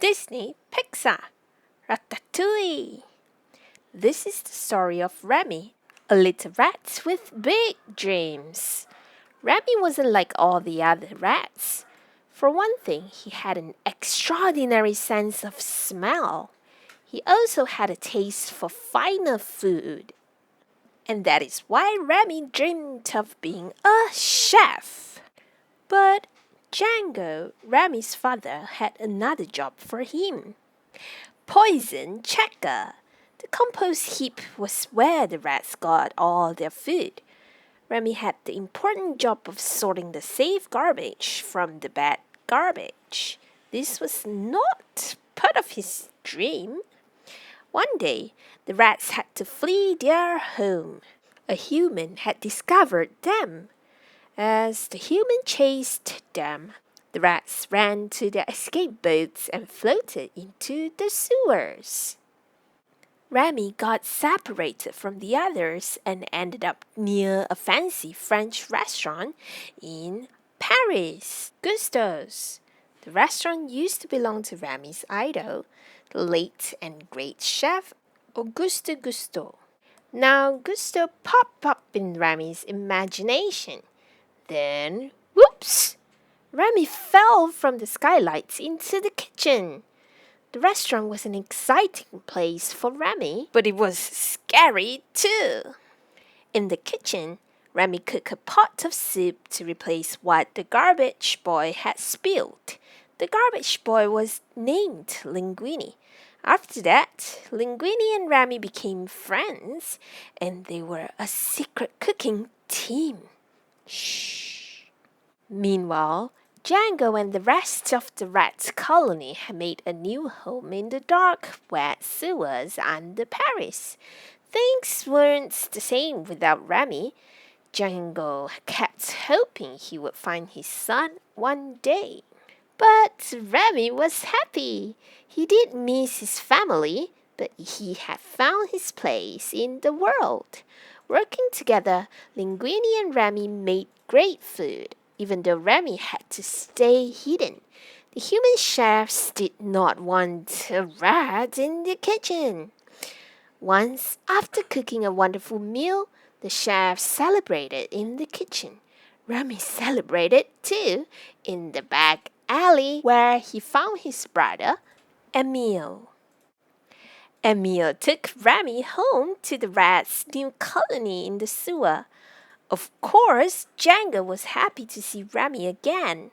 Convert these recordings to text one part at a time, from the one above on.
Disney Pixar Ratatouille. This is the story of Remy, a little rat with big dreams. Remy wasn't like all the other rats. For one thing, he had an extraordinary sense of smell. He also had a taste for finer food. And that is why Remy dreamed of being a chef. But Django, Remy's father, had another job for him. Poison checker. The compost heap was where the rats got all their food. Remy had the important job of sorting the safe garbage from the bad garbage. This was not part of his dream. One day, the rats had to flee their home. A human had discovered them. As the human chased them, the rats ran to their escape boats and floated into the sewers. Remy got separated from the others and ended up near a fancy French restaurant in Paris, Gusto's. The restaurant used to belong to Remy's idol, the late and great chef Auguste Gusteau. Now Gusteau popped up in Remy's imagination. Then, whoops! Remy fell from the skylights into the kitchen. The restaurant was an exciting place for Remy, but it was scary too. In the kitchen, Remy cooked a pot of soup to replace what the garbage boy had spilled. The garbage boy was named Linguini. After that, Linguini and Remy became friends, and they were a secret cooking team. Shh. Meanwhile, Django and the rest of the rat colony had made a new home in the dark, wet sewers under Paris. Things weren't the same without Remy. Django kept hoping he would find his son one day. But Remy was happy. He did miss his family, but he had found his place in the world. Working together, Linguini and Remy made great food, even though Remy had to stay hidden. The human chefs did not want a rat in the kitchen. Once, after cooking a wonderful meal, the chefs celebrated in the kitchen. Remy celebrated too in the back alley where he found his brother, Emile. Emile took Remy home to the rats' new colony in the sewer. Of course, Django was happy to see Remy again,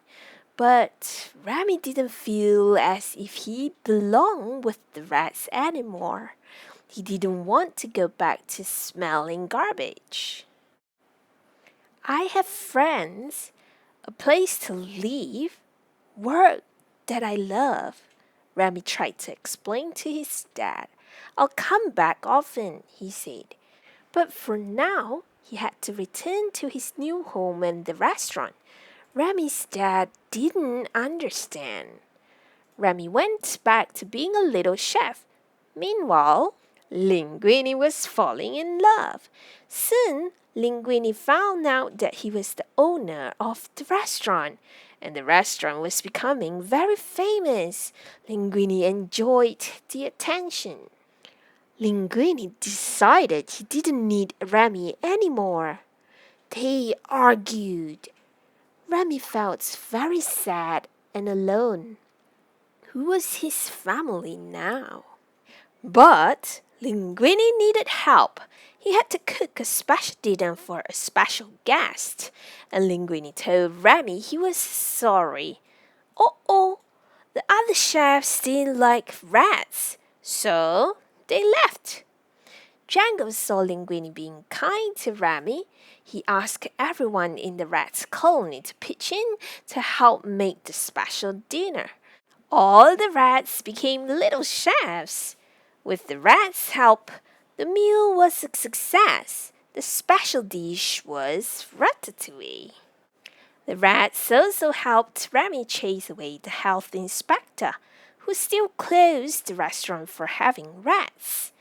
but Remy didn't feel as if he belonged with the rats anymore. He didn't want to go back to smelling garbage. I have friends, a place to live, work that I love, Remy tried to explain to his dad. I'll come back often, he said. But for now, he had to return to his new home and the restaurant. Remy's dad didn't understand. Remy went back to being a little chef. Meanwhile, Linguini was falling in love. Soon, Linguini found out that he was the owner of the restaurant, and the restaurant was becoming very famous. Linguini enjoyed the attention. Linguini decided he didn't need Remy anymore. They argued. Remy felt very sad and alone. Who was his family now? But Linguini needed help. He had to cook a special dinner for a special guest, and Linguini told Remy he was sorry. Oh, the other chefs didn't like rats, so they left. Django saw Linguini being kind to Remy. He asked everyone in the rats' colony to pitch in to help make the special dinner. All the rats became little chefs. With the rats' help, the meal was a success. The special dish was ratatouille. The rats also helped Remy chase away the health inspector, who still closed the restaurant for having rats.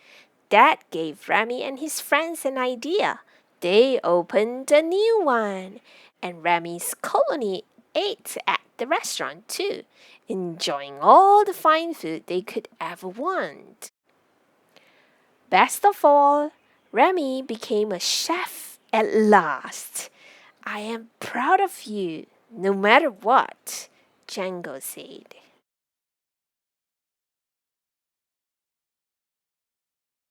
That gave Remy and his friends an idea. They opened a new one, and Remy's colony ate at the restaurant too. enjoying all the fine food they could ever want. Best of all, Remy became a chef at last. I am proud of you, no matter what, Django said.